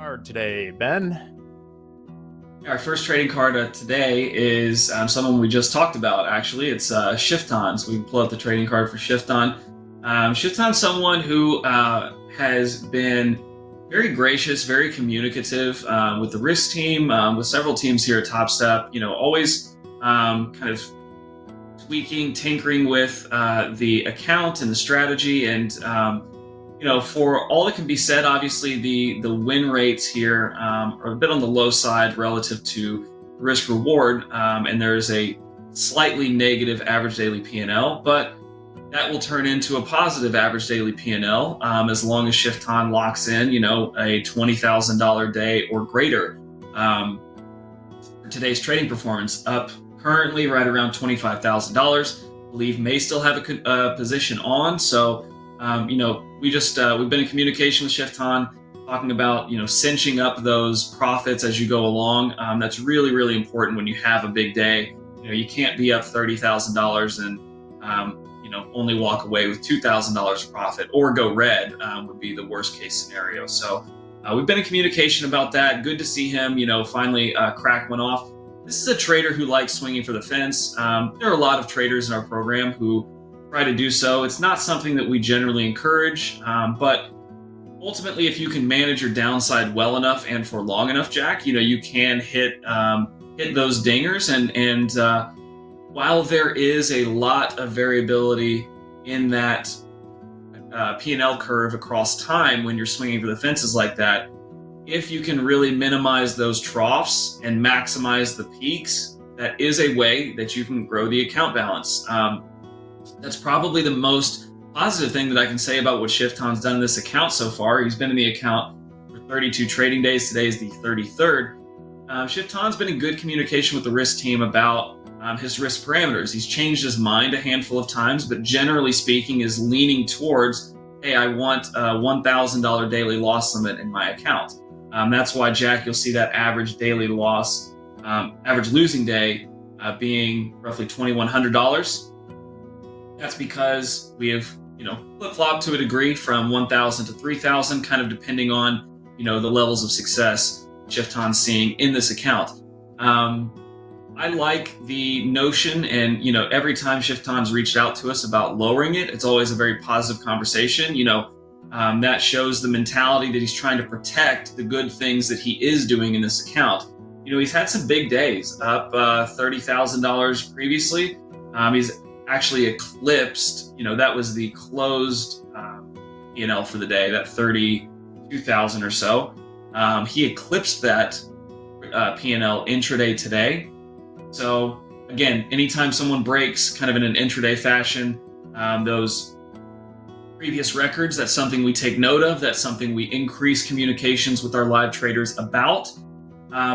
card today, Ben? Our first trading card today is someone we just talked about, actually. It's Shifton. So we can pull up the trading card for Shifton. Shifton's someone who has been very gracious, very communicative with the risk team, with several teams here at Top Step. Always kind of tweaking, tinkering with the account and the strategy. And for all that can be said, obviously the win rates here are a bit on the low side relative to risk reward, and there's a slightly negative average daily P&L, but that will turn into a positive average daily P&L as long as Shifton locks in, a $20,000 day or greater for today's trading performance. Up currently right around $25,000. Believe may still have a position on, so. We've been in communication with Shifton, talking about, cinching up those profits as you go along. That's really, really important when you have a big day. You can't be up $30,000 and, only walk away with $2,000 profit or go red would be the worst case scenario. So we've been in communication about that. Good to see him, finally crack one off. This is a trader who likes swinging for the fence. There are a lot of traders in our program who try to do so. It's not something that we generally encourage, but ultimately, if you can manage your downside well enough and for long enough, Jack, you can hit those dingers. And while there is a lot of variability in that P&L curve across time when you're swinging for the fences like that, if you can really minimize those troughs and maximize the peaks, that is a way that you can grow the account balance. That's probably the most positive thing that I can say about what Shifton's done in this account so far. He's been in the account for 32 trading days. Today is the 33rd. Shifton's been in good communication with the risk team about his risk parameters. He's changed his mind a handful of times, but generally speaking is leaning towards, hey, I want a $1,000 daily loss limit in my account. That's why, Jack, you'll see that average daily loss, average losing day being roughly $2,100. That's because we have, flip-flopped to a degree from 1,000 to 3,000, kind of depending on, the levels of success Shifton's seeing in this account. I like the notion, and, every time Shifton's reached out to us about lowering it, it's always a very positive conversation. That shows the mentality that he's trying to protect the good things that he is doing in this account. He's had some big days, up $30,000 previously. He's actually eclipsed, that was the closed P&L for the day, that 32,000 or so. He eclipsed that P&L intraday today. So again, anytime someone breaks kind of in an intraday fashion, those previous records, that's something we take note of. That's something we increase communications with our live traders about.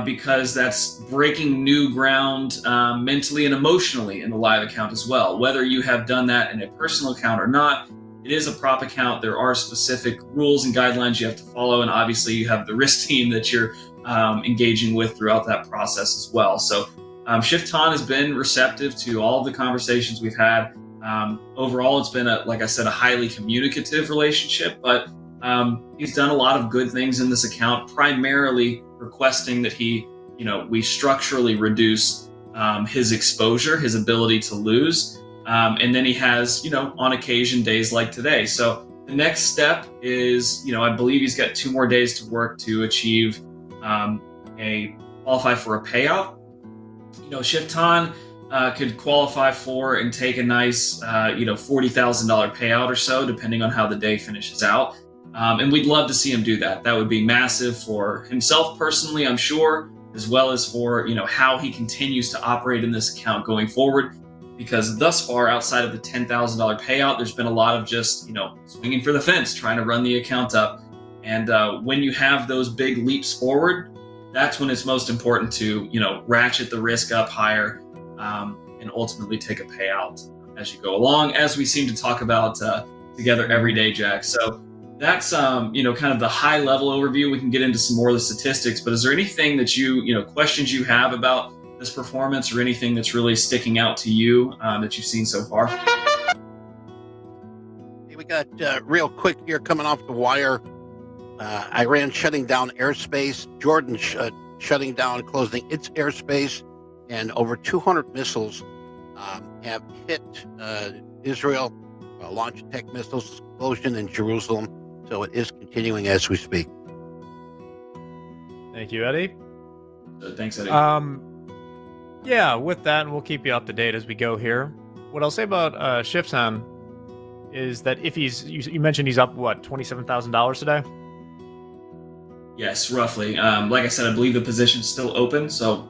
Because that's breaking new ground mentally and emotionally in the live account as well. Whether you have done that in a personal account or not, it is a prop account. There are specific rules and guidelines you have to follow, and obviously you have the risk team that you're engaging with throughout that process as well. So Shifton has been receptive to all of the conversations we've had. Overall, it's been, like I said, a highly communicative relationship, but he's done a lot of good things in this account, primarily requesting that we structurally reduce his exposure, his ability to lose. And then he has, on occasion, days like today. So the next step is, I believe he's got 2 more days to work to achieve qualify for a payout. Shifton could qualify for and take a nice, $40,000 payout or so, depending on how the day finishes out. And we'd love to see him do that. That would be massive for himself personally, I'm sure, as well as for, how he continues to operate in this account going forward. Because thus far, outside of the $10,000 payout, there's been a lot of just, swinging for the fence, trying to run the account up. And when you have those big leaps forward, that's when it's most important to, ratchet the risk up higher and ultimately take a payout as you go along, as we seem to talk about together every day, Jack. So that's, kind of the high level overview. We can get into some more of the statistics, but is there anything that questions you have about this performance or anything that's really sticking out to you that you've seen so far? Hey, we got real quick here coming off the wire. Iran shutting down airspace, Jordan shutting down, closing its airspace, and over 200 missiles have hit Israel, launch attack missiles, explosion in Jerusalem. So it is continuing as we speak. Thank you, Eddie. Thanks, Eddie. Yeah, with that, and we'll keep you up to date as we go here. What I'll say about Shiftan is that if you mentioned he's up, what, $27,000 today? Yes, roughly. Like I said, I believe the position's still open, so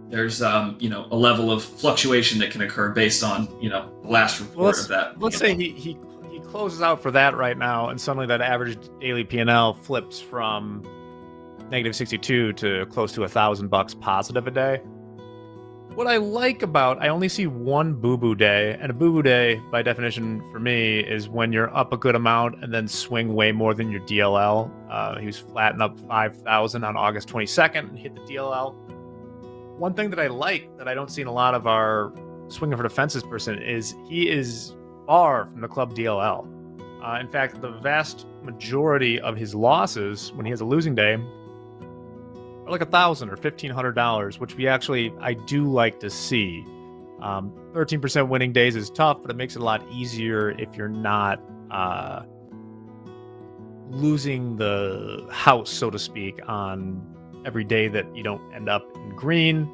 there's a level of fluctuation that can occur based on the last report of that. Let's say he closes out for that right now, and suddenly that average daily P&L flips from negative 62 to close to $1,000 positive a day. What I like about, I only see one boo-boo day, and a boo-boo day, by definition for me, is when you're up a good amount and then swing way more than your DLL. He was flattened up 5,000 on August 22nd and hit the DLL. One thing that I like that I don't see in a lot of our swinging for the fences person is he is far from the club DLL. In fact, the vast majority of his losses when he has a losing day are like $1,000 or $1,500, which I do like to see. 13% winning days is tough, but it makes it a lot easier if you're not losing the house, so to speak, on every day that you don't end up in green.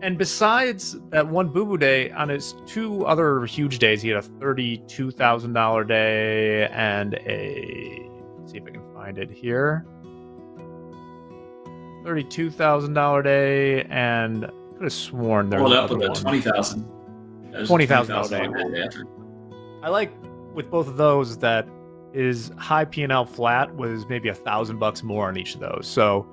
And besides that one boo-boo day, on his two other huge days, he had a $32,000 day and let's see if I can find it here. $32,000 day, and I could have sworn there was another one. $20,000. $20,000 day. I like with both of those that his high P&L flat was maybe $1,000 more on each of those. So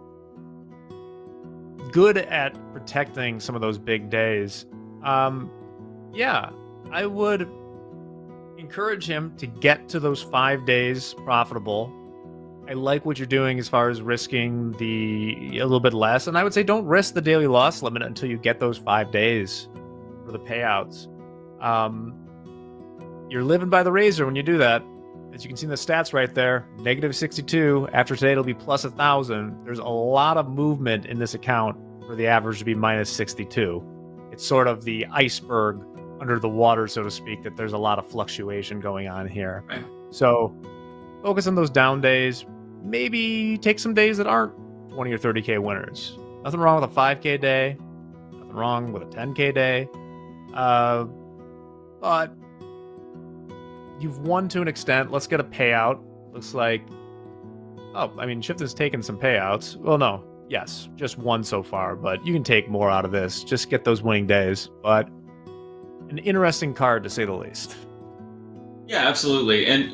good at protecting some of those big days. Yeah, I would encourage him to get to those 5 days profitable. I like what you're doing as far as risking a little bit less. And I would say don't risk the daily loss limit until you get those 5 days for the payouts. You're living by the razor when you do that. As you can see in the stats right there, negative 62. After today, it'll be plus 1,000. There's a lot of movement in this account for the average to be minus 62. It's sort of the iceberg under the water, so to speak, that there's a lot of fluctuation going on here. Right. So focus on those down days. Maybe take some days that aren't 20 or 30K winners. Nothing wrong with a 5K day. Nothing wrong with a 10K day. But you've won to an extent. Let's get a payout. Looks like... Shiftan's taken some payouts. Well, no. Yes, just one so far, but you can take more out of this. Just get those winning days. But an interesting card, to say the least. Yeah, absolutely. And,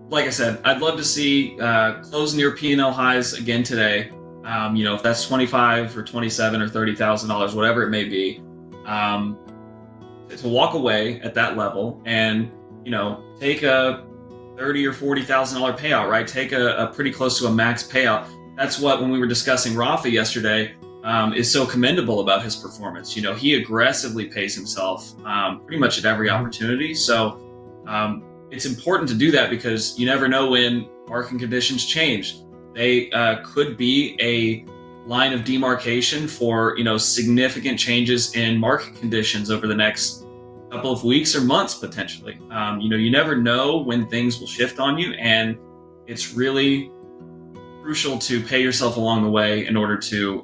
like I said, I'd love to see close near P&L highs again today. If that's 25 or 27 or $30,000, whatever it may be, to walk away at that level and take a $30,000 or $40,000 payout, right? Take a pretty close to a max payout. That's what, when we were discussing Rafa yesterday, is so commendable about his performance. He aggressively pays himself pretty much at every opportunity. So it's important to do that because you never know when market conditions change. They could be a line of demarcation for significant changes in market conditions over the next couple of weeks or months potentially. You never know when things will shift on you, and it's really crucial to pay yourself along the way in order to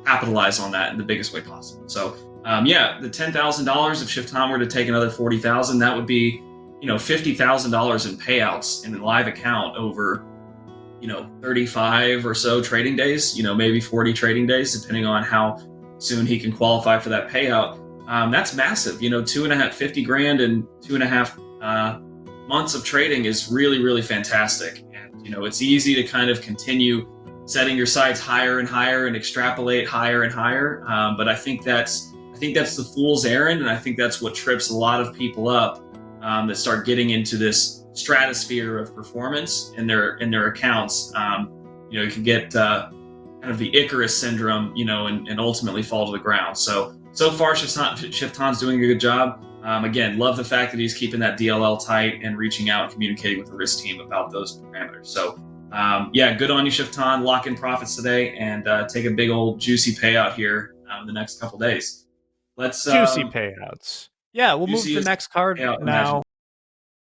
capitalize on that in the biggest way possible. So the $10,000, if Shiftan were to take another $40,000, that would be $50,000 in payouts in a live account over 35 or so trading days, maybe 40 trading days, depending on how soon he can qualify for that payout. That's massive. $50,000 in 2.5 months of trading is really, really fantastic. And it's easy to kind of continue setting your sights higher and higher and extrapolate higher and higher. But I think that's the fool's errand, and I think that's what trips a lot of people up that start getting into this stratosphere of performance in their accounts. You can get kind of the Icarus syndrome, and ultimately fall to the ground. So far, Shiftan's doing a good job. Again, love the fact that he's keeping that DLL tight and reaching out and communicating with the risk team about those parameters. So yeah, good on you, Shifton. Lock in profits today and take a big old juicy payout here in the next couple days. Let's Juicy payouts. Yeah, we'll move to the juiciest next card payout now.